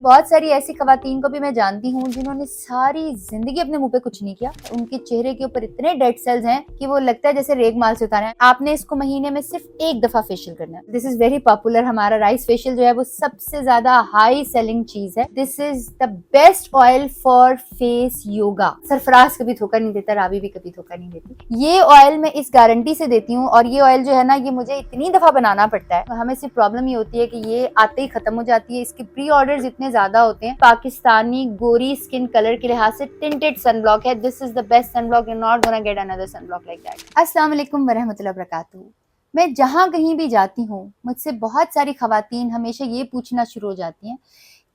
बहुत सारी ऐसी खवातीन को भी मैं जानती हूँ जिन्होंने सारी जिंदगी अपने मुंह पे कुछ नहीं किया। उनके चेहरे के ऊपर इतने डेड सेल्स हैं कि वो लगता है जैसे रेग माल से उतारे हैं। आपने इसको महीने में सिर्फ एक दफा फेशियल करना है। This is very popular. हमारा राइस फेशियल जो है वो सबसे ज्यादा हाई सेलिंग चीज है। This is the best oil for face yoga. Sarfaraz कभी धोखा नहीं देता, राबी भी कभी धोखा नहीं देती। ये ऑयल मैं इस गारंटी से देती हूँ, और ये ऑयल जो है ना, ये मुझे इतनी दफा बनाना पड़ता है। हमें सिर्फ प्रॉब्लम ये होती है कि ये आते ही खत्म हो जाती है। इसके प्री ऑर्डर्स इतने ज्यादा होते हैं। पाकिस्तानी गोरी स्किन कलर के लिहाज से टिंटेड सनब्लॉक है। This is the best sunblock. You not gonna get another sunblock like that. अस्सलाम वालेकुम वरहमतुल्लाहि वबरकातुहू। मैं जहां कहीं भी जाती हूँ, मुझसे बहुत सारी खवातीन हमेशा ये पूछना शुरू हो जाती हैं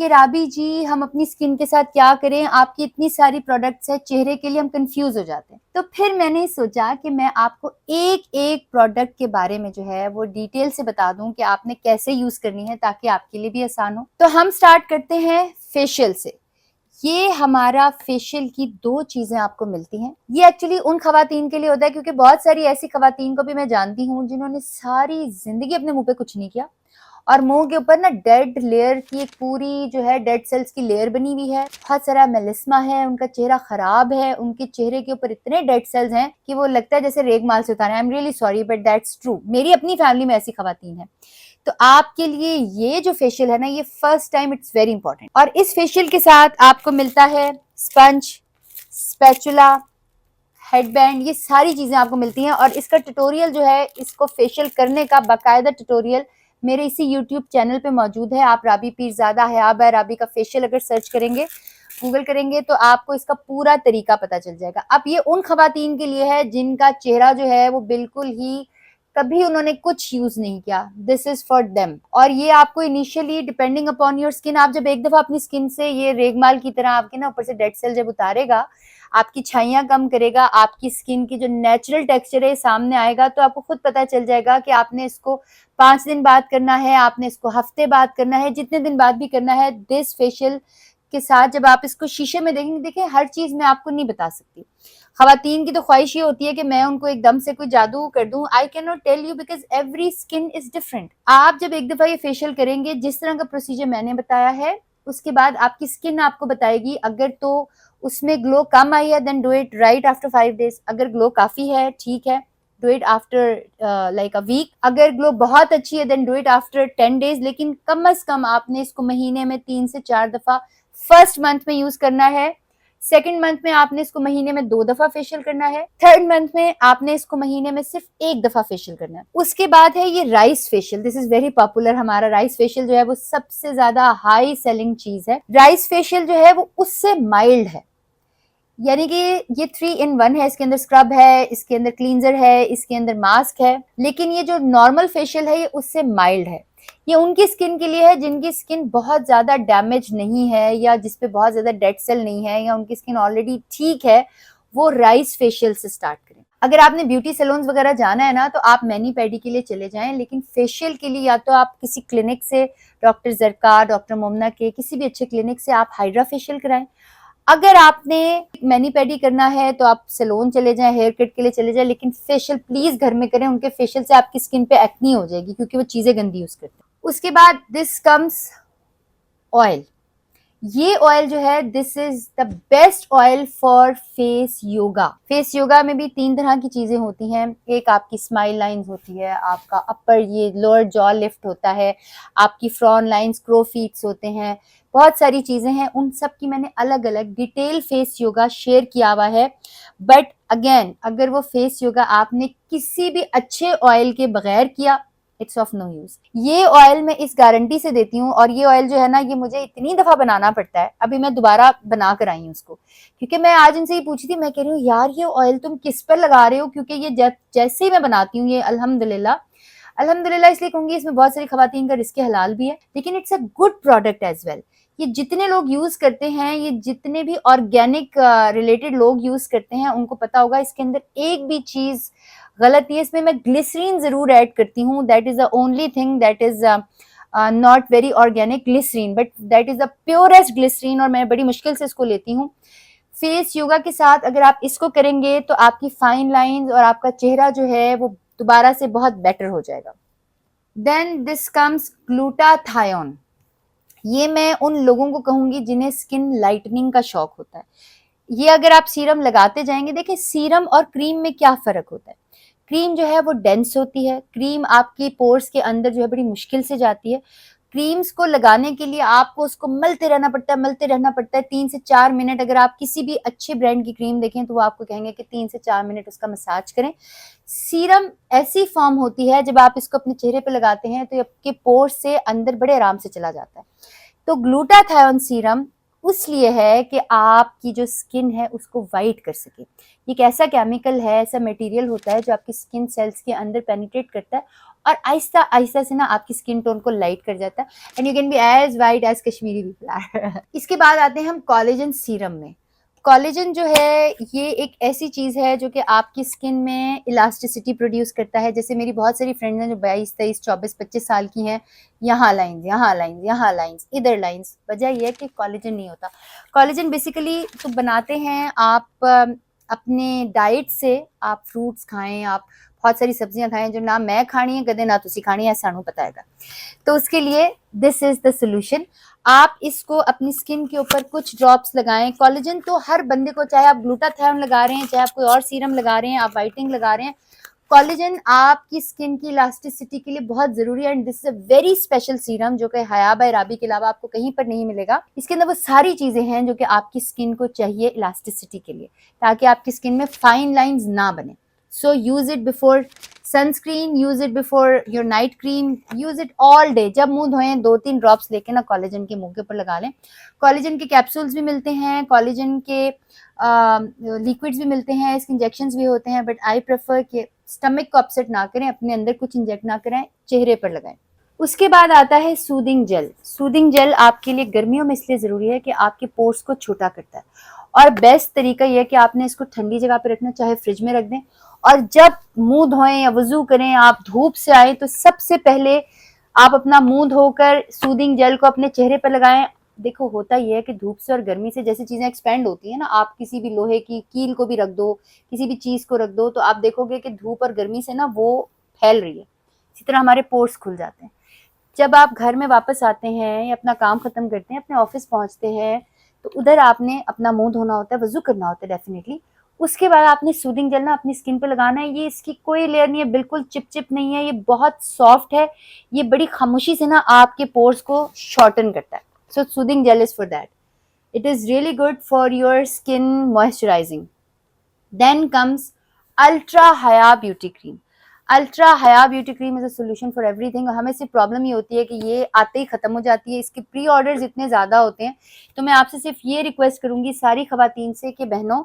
कि राबी जी, हम अपनी स्किन के साथ क्या करें, आपकी इतनी सारी प्रोडक्ट्स है चेहरे के लिए, हम कंफ्यूज हो जाते हैं। तो फिर मैंने सोचा कि मैं आपको एक एक प्रोडक्ट के बारे में जो है वो डिटेल से बता दूं कि आपने कैसे यूज करनी है ताकि आपके लिए भी आसान हो। तो हम स्टार्ट करते हैं फेशियल से। ये हमारा फेशियल की दो चीजें आपको मिलती हैं। ये एक्चुअली उन खवातीन के लिए होता है क्योंकि बहुत सारी ऐसी खवातीन को भी मैं जानती हूँ जिन्होंने सारी जिंदगी अपने मुंह पे कुछ नहीं किया, और मुंह के ऊपर ना डेड लेयर की एक पूरी जो है डेड सेल्स की लेयर बनी हुई है। बहुत सारा मेलिस्मा है, उनका चेहरा खराब है, उनके चेहरे के ऊपर इतने डेड सेल्स हैं कि वो लगता है जैसे रेग माल से उतारे। I am really sorry but that's true. मेरी अपनी फैमिली में ऐसी खवातीन है। तो आपके लिए ये जो फेशियल है ना, ये first time it's very important. और इस फेशियल के साथ आपको मिलता है स्पंज, स्पैचुला, हेडबैंड, ये सारी चीजें आपको मिलती हैं। और इसका ट्यूटोरियल जो है, इसको फेशियल करने का बाकायदा ट्यूटोरियल मेरे इसी यूट्यूब चैनल पे मौजूद है। आप राबी पीरजादा हयाब है राबी का फेशियल अगर सर्च करेंगे, गूगल करेंगे, तो आपको इसका पूरा तरीका पता चल जाएगा। अब ये उन खवातीन के लिए है जिनका चेहरा जो है वो बिल्कुल ही कभी उन्होंने कुछ यूज नहीं किया। This is for them. और ये आपको initially depending upon your skin, आप जब एक दफा अपनी स्किन से ये रेगमाल की तरह आपके ना ऊपर से डेड सेल जब उतारेगा, आपकी छाइयां कम करेगा, आपकी स्किन की जो नेचुरल टेक्सचर है सामने आएगा, तो आपको खुद पता चल जाएगा कि आपने इसको 5 दिन बाद करना है, आपने इसको हफ्ते बाद करना है, जितने दिन बाद भी करना है। दिस फेशियल के साथ जब आप इसको शीशे में देखेंगे, देखिए हर चीज मैं आपको नहीं बता सकती। खवातीन की तो ख्वाहिश ये होती है कि मैं उनको एकदम से कोई जादू कर दूं। I can not tell you because every skin is different. आप जब एक दफा ये फेशियल करेंगे, जिस तरह का प्रोसीजर मैंने बताया है, उसके बाद आपकी स्किन आपको बताएगी। अगर तो उसमें ग्लो कम आई है, then do it right after 5 days। अगर ग्लो काफी है, ठीक है, do it after like a week. अगर ग्लो बहुत अच्छी है, then do it after 10 days। लेकिन कम अज कम आपने इसको महीने में 3 से 4 दफा फर्स्ट मंथ में यूज करना है। सेकेंड मंथ में आपने इसको महीने में 2 दफा फेशियल करना है। थर्ड मंथ में आपने इसको महीने में सिर्फ एक दफा फेशियल करना है। उसके बाद है ये rice facial. This is very popular. हमारा राइस फेशियल जो है वो सबसे ज्यादा हाई सेलिंग चीज है। राइस फेशियल जो है वो उससे माइल्ड है, यानी कि ये 3 in 1 है। इसके अंदर स्क्रब है, इसके अंदर क्लींजर है, इसके अंदर मास्क है। लेकिन ये जो नॉर्मल फेशियल है ये उससे माइल्ड है। ये उनकी स्किन के लिए है जिनकी स्किन बहुत ज्यादा डैमेज नहीं है, या जिसपे बहुत ज्यादा डेड सेल नहीं है, या उनकी स्किन ऑलरेडी ठीक है। वो राइस फेशियल से स्टार्ट करें। अगर आपने ब्यूटी सैलून्स वगैरह जाना है ना, तो आप मैनी पेडी के लिए चले जाएं। लेकिन फेशियल के लिए या तो आप किसी क्लिनिक से, डॉक्टर जरका, डॉक्टर मोमना के किसी भी अच्छे क्लिनिक से आप हाइड्रा फेशियल कराएं। अगर आपने मैनी पेडी करना है तो आप सैलून चले जाएं, हेयर कट के लिए चले जाएं। लेकिन फेशियल प्लीज घर में करें। उनके फेशियल से आपकी स्किन पे एक्नी हो जाएगी क्योंकि वो चीजें गंदी यूज करते हैं। उसके बाद दिस कम्स ऑयल। ये ऑयल जो है, this is the best oil for face yoga. Face yoga में भी 3 तरह की चीजें होती हैं। एक आपकी स्माइल लाइंस होती है, आपका अपर ये लोअर जॉ लिफ्ट होता है, आपकी फ्रॉन लाइंस, क्रो फीट्स होते हैं, बहुत सारी चीजें हैं। उन सब की मैंने अलग अलग डिटेल फेस योगा शेयर किया हुआ है। बट अगेन, अगर वो फेस योगा आपने किसी भी अच्छे ऑयल के बगैर किया, इट्स ऑफ नो यूज। ये ऑयल मैं इस गारंटी से देती हूँ, और ये ऑयल जो है ना, ये मुझे इतनी दफा बनाना पड़ता है। अभी मैं दोबारा बना कर आई हूँ उसको, क्योंकि मैं आज इनसे ही पूछी थी। मैं कह रही हूँ यार, ये ऑयल तुम किस पर लगा रहे हो, क्योंकि ये जैसे ही मैं बनाती हूँ, ये अल्हम्दुलिल्लाह, अल्हम्दुलिल्लाह इसलिए कहूंगी, इसमें बहुत सारी खवातीन का रिस्क हलाल भी है, लेकिन it's a good product as well. ये जितने लोग यूज करते हैं, ये जितने भी ऑर्गेनिक रिलेटेड लोग यूज करते हैं, उनको पता होगा इसके अंदर एक भी चीज गलत नहीं है। इसमें मैं ग्लिसरीन जरूर ऐड करती हूँ। That is the only thing that is not very organic glycerine, but that is the purest glycerine, और मैं बड़ी मुश्किल से इसको लेती हूँ। फेस योगा के साथ अगर आप इसको करेंगे तो आपकी फाइन लाइंस और आपका चेहरा जो है वो दोबारा से बहुत बेटर हो जाएगा। Then this comes glutathione. ये मैं उन लोगों को कहूंगी जिन्हें स्किन लाइटनिंग का शौक होता है। ये अगर आप सीरम लगाते जाएंगे, देखिए सीरम और क्रीम में क्या फर्क होता है। क्रीम जो है वो डेंस होती है, क्रीम आपकी पोर्स के अंदर जो है बड़ी मुश्किल से जाती है। क्रीम्स को लगाने के लिए आपको उसको मलते रहना पड़ता है, मलते रहना पड़ता है 3 से 4 मिनट। अगर आप किसी भी अच्छे ब्रांड की क्रीम देखें तो वो आपको कहेंगे कि 3 से 4 मिनट उसका मसाज करें। सीरम ऐसी फॉर्म होती है, जब आप इसको अपने चेहरे पे लगाते हैं तो आपके पोर्स से अंदर बड़े आराम से चला जाता है। तो ग्लूटाथायोन सीरम उसलिए है कि आपकी जो स्किन है उसको वाइट कर सके। ये एक ऐसा केमिकल है, ऐसा मटेरियल होता है जो आपकी स्किन सेल्स के अंदर पेनिट्रेट करता है और आहिस्ता आहिस्ता से ना आपकी स्किन टोन को लाइट कर जाता है, and you can be as white as Kashmiri people. इसके बाद आते हैं हम कोलेजन सीरम में। कोलेजन जो है ये एक ऐसी चीज है जो कि आपकी स्किन में इलास्टिसिटी प्रोड्यूस करता है। जैसे मेरी बहुत सारी फ्रेंड्स हैं जो 22, 23, 24, 25 साल की हैं, यहाँ लाइंस, यहाँ लाइंस, यहाँ लाइंस, इधर लाइंस। वजह यह है कि कोलेजन नहीं होता। कोलेजन बेसिकली तो बनाते हैं आप अपने डाइट से। आप फ्रूट्स खाएं, आप बहुत सारी सब्जियां खाएं, जो ना मैं खानी है कदे ना तुसी खानी है, सानू पता है। तो उसके लिए दिस इज द सोल्यूशन। आप इसको अपनी स्किन के ऊपर कुछ ड्रॉप्स लगाएं। कोलेजन तो हर बंदे को, चाहे आप ग्लूटाथायोन लगा रहे हैं, चाहे आप कोई और सीरम लगा रहे हैं, आप वाइटनिंग लगा रहे हैं, कोलेजन आपकी स्किन की इलास्टिसिटी के लिए बहुत जरूरी है। And this is a very special serum जो कि हया बाय राबी के अलावा आपको कहीं पर नहीं मिलेगा। इसके अंदर वो सारी चीजें हैं जो कि आपकी स्किन को चाहिए इलास्टिसिटी के लिए, ताकि आपकी स्किन में फाइन लाइंस ना बने। So use it before sunscreen, use it before your night cream, use it all day. जब मुंह धोएं 2-3 ड्रॉप्स लेके ना कोलेजन के मुंह के ऊपर लगा लें। कोलेजन के कैप्सूल्स भी मिलते हैं, कोलेजन के लिक्विड्स भी मिलते हैं, इसके इंजेक्शंस भी होते हैं, बट आई प्रेफर कि स्टमक को अपसेट ना करें, अपने अंदर कुछ इंजेक्ट ना करें, चेहरे पर लगाएं। उसके बाद आता है सूदिंग जेल। सूदिंग जेल आपके लिए गर्मियों में इसलिए जरूरी है कि आपके पोर्स को छोटा करता है, और बेस्ट तरीका यह है कि आपने इसको ठंडी जगह पर रखना, चाहे फ्रिज में रख दें। और जब मुंह धोएं या वजू करें, आप धूप से आए तो सबसे पहले आप अपना मुंह धोकर सूदिंग जेल को अपने चेहरे पर लगाएं। देखो होता यह है कि धूप से और गर्मी से जैसे चीजें एक्सपेंड होती है ना, आप किसी भी लोहे की कील को भी रख दो, किसी भी चीज को रख दो, तो आप देखोगे कि धूप और गर्मी से ना वो फैल रही है। इसी तरह हमारे पोर्स खुल जाते हैं। जब आप घर में वापस आते हैं या अपना काम खत्म करते हैं, अपने ऑफिस पहुंचते हैं, तो उधर आपने अपना मुंह धोना होता है, वजू करना होता है डेफिनेटली। उसके बाद आपने सूदिंग जेल ना अपनी स्किन पे लगाना है। ये इसकी कोई लेयर नहीं है, बिल्कुल चिप नहीं है, ये बहुत सॉफ्ट है। ये बड़ी खामोशी से ना आपके पोर्स को शॉर्टन करता है। So soothing gel is for that. It is really good for your skin moisturising. Then comes ultra Haya beauty cream. Ultra Haya beauty cream is a solution for everything. हमें सिर्फ प्रॉब्लम ये होती है कि ये आते ही खत्म हो जाती है, इसके प्री ऑर्डर्स इतने ज्यादा होते हैं। तो मैं आपसे सिर्फ ये रिक्वेस्ट करूंगी सारी खवातीन से कि बहनों,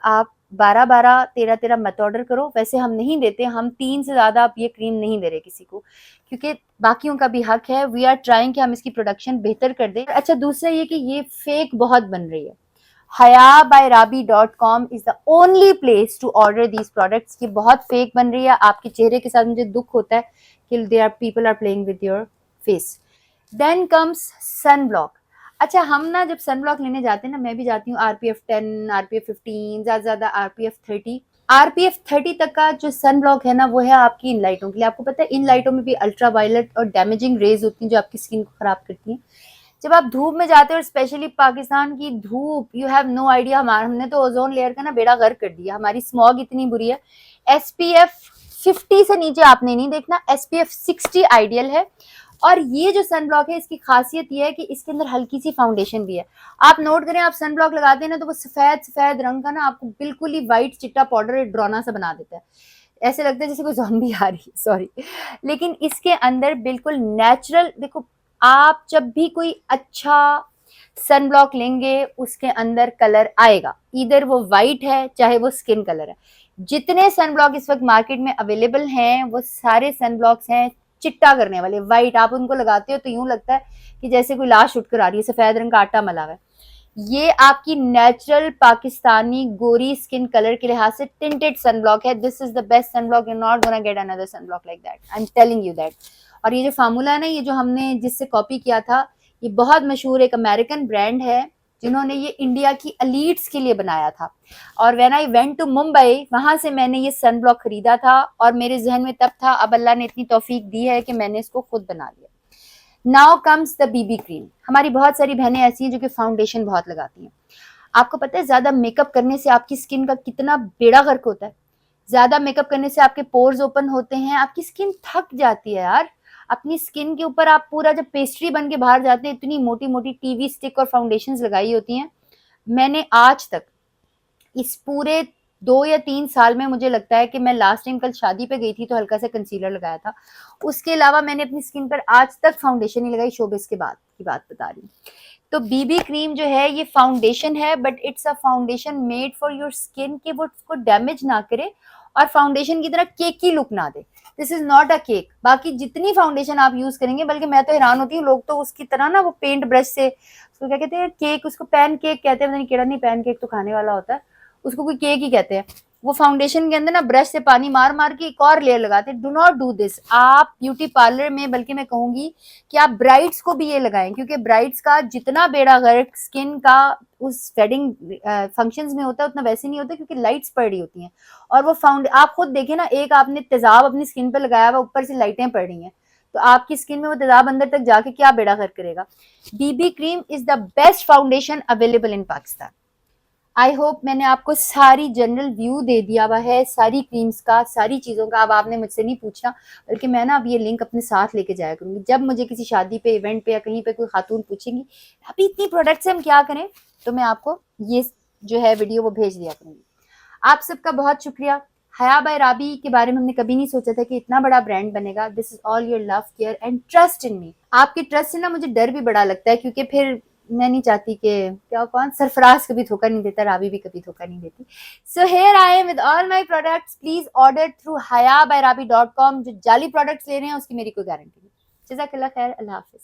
आप 12-12, 13-13 मत ऑर्डर करो। वैसे हम नहीं देते, हम 3 से ज्यादा आप ये क्रीम नहीं दे रहे किसी को, क्योंकि बाकियों का भी हक है। वी आर ट्राइंग कि हम इसकी प्रोडक्शन बेहतर कर दें। अच्छा, दूसरा ये कि ये फेक बहुत बन रही है। hayabyrabi.com is the only place to order these products। ये बहुत फेक बन रही है। आपके चेहरे के साथ मुझे दुख होता है कि there are people are playing with your face। Then comes sunblock। अच्छा, हम ना जब सनब्लॉक लेने जाते हैं ना, मैं भी जाती हूँ RPF 10, RPF 15, ज्यादा RPF 30। RPF 30 तक का जो सनब्लॉक है ना, वो है आपकी इन लाइटों के लिए। आपको पता है इन लाइटों में भी अल्ट्रा वायलेट और डैमेजिंग रेज होती हैं जो आपकी स्किन को खराब करती हैं। जब आप धूप में जाते हो, और स्पेशली पाकिस्तान की धूप, यू हैव नो आइडिया। हमने तो ओजोन लेयर का ना बेड़ा गर्क कर दिया। हमारी स्मॉग इतनी बुरी है। SPF 50 से नीचे आपने नहीं देखना, SPF 60 आइडियल है। और ये जो सनब्लॉक है, इसकी खासियत ये है कि इसके अंदर हल्की सी फाउंडेशन भी है। आप नोट करें, आप सनब्लॉक लगाते हैं ना, तो वो सफेद सफेद रंग का ना आपको बिल्कुल ही व्हाइट चिट्टा पाउडर ड्रोना सा बना देता है। ऐसे लगता है जैसे कोई ज़ॉम्बी आ रही है, सॉरी। लेकिन इसके अंदर बिल्कुल नेचुरल, देखो आप जब भी कोई अच्छा सनब्लॉक लेंगे उसके अंदर कलर आएगा, इधर वो व्हाइट है चाहे वो स्किन कलर है। जितने सनब्लॉक इस वक्त मार्केट में अवेलेबल हैं वो सारे सनब्लॉक्स हैं चिट्टा करने वाले, व्हाइट। आप उनको लगाते हो तो यूं लगता है कि जैसे कोई लाश उठकर आ रही है, सफेद रंग का आटा मला हुआ है। ये आपकी नेचुरल पाकिस्तानी गोरी स्किन कलर के लिहाज से टिंटेड सनब्लॉक है। This is the best sunblock, you not gonna get another sunblock like that, I am telling you that. और ये जो फार्मूला है ना, ये जो हमने जिससे कॉपी किया था, ये बहुत मशहूर एक अमेरिकन ब्रांड है जिन्होंने ये इंडिया की एलीट्स के लिए बनाया था। और when I went to Mumbai, वहां से मैंने ये सनब्लॉक खरीदा था और मेरे जहन में तब था, अब अल्लाह ने इतनी तौफीक दी है कि मैंने इसको खुद बना लिया। Now comes the BB cream. हमारी बहुत सारी बहनें ऐसी हैं जो कि फाउंडेशन बहुत लगाती हैं। आपको पता है ज्यादा मेकअप करने से आपकी स्किन का कितना बेड़ा गर्क होता है। ज्यादा मेकअप करने से आपके पोर्स ओपन होते हैं, आपकी स्किन थक जाती है यार। अपनी स्किन के ऊपर आप पूरा जब पेस्ट्री बन के बाहर जाते हैं, इतनी मोटी मोटी टीवी स्टिक और फाउंडेशंस लगाई होती हैं। मैंने आज तक इस पूरे 2 या 3 साल में, मुझे लगता है कि मैं लास्ट टाइम कल शादी पे गई थी तो हल्का सा कंसीलर लगाया था, उसके अलावा मैंने अपनी स्किन पर आज तक फाउंडेशन नहीं लगाई। शोबिस के बाद की बात बता रही हूँ। तो बीबी क्रीम जो है ये फाउंडेशन है, but it's a foundation made for your skin, कि वो उसको डैमेज ना करे और फाउंडेशन की तरह केकी लुक ना दे। This is not a cake. बाकी जितनी फाउंडेशन आप यूज करेंगे, बल्कि मैं तो हैरान होती हूँ, लोग तो उसकी तरह ना वो पेंट ब्रश से, उसको क्या कहते हैं, केक, उसको पैन केक कहते हैं, पता नहीं केड़ा, नहीं पैन केक तो खाने वाला होता है, उसको कोई केक ही कहते हैं। वो फाउंडेशन के अंदर ना ब्रश से पानी मार मार के एक और लेयर लगाते हैं। Do not do this. आप ब्यूटी पार्लर में, बल्कि मैं कहूंगी कि आप ब्राइड्स को भी ये लगाएं, क्योंकि ब्राइड्स का जितना बेड़ा गर्क स्किन का उस वेडिंग फंक्शंस में होता है, उतना वैसे नहीं होता, क्योंकि लाइट्स पड़ रही होती हैं। और वो आप खुद देखें ना, एक आपने तेजाब अपनी स्किन पर लगाया हुआ, ऊपर से लाइटें पड़ रही हैं, तो आपकी स्किन में वो तेजाब अंदर तक जाके क्या बेड़ा गर्क करेगा। BB cream is the best foundation available in Pakistan. I hope मैंने आपको सारी जनरल व्यू दे दिया हुआ है सारी क्रीम्स का, सारी चीज़ों का। अब आपने मुझसे नहीं पूछना, बल्कि मैं ना अब ये लिंक अपने साथ लेके जाया करूंगी। जब मुझे किसी शादी पे, इवेंट पे या कहीं पे कोई खातून पूछेंगी अभी इतनी प्रोडक्ट्स हम क्या करें, तो मैं आपको ये जो है वीडियो वो भेज दिया करूंगी। आप सबका बहुत शुक्रिया। हया बाय राबी के बारे में हमने कभी नहीं सोचा था कि इतना बड़ा ब्रांड बनेगा। This is all your love, care and trust in me. आपके ट्रस्ट से ना मुझे डर भी बड़ा लगता है, क्योंकि फिर मैं नहीं चाहती कि क्या, कौन, सरफराज कभी धोखा नहीं देता, राबी भी कभी धोखा नहीं देती। So here I am with all my products. Please order through hayabyrabi.com। जो जाली प्रोडक्ट्स ले रहे हैं उसकी मेरी कोई गारंटी नहीं। जज़ाकल्लाह खैर। अल्लाह हाफिज।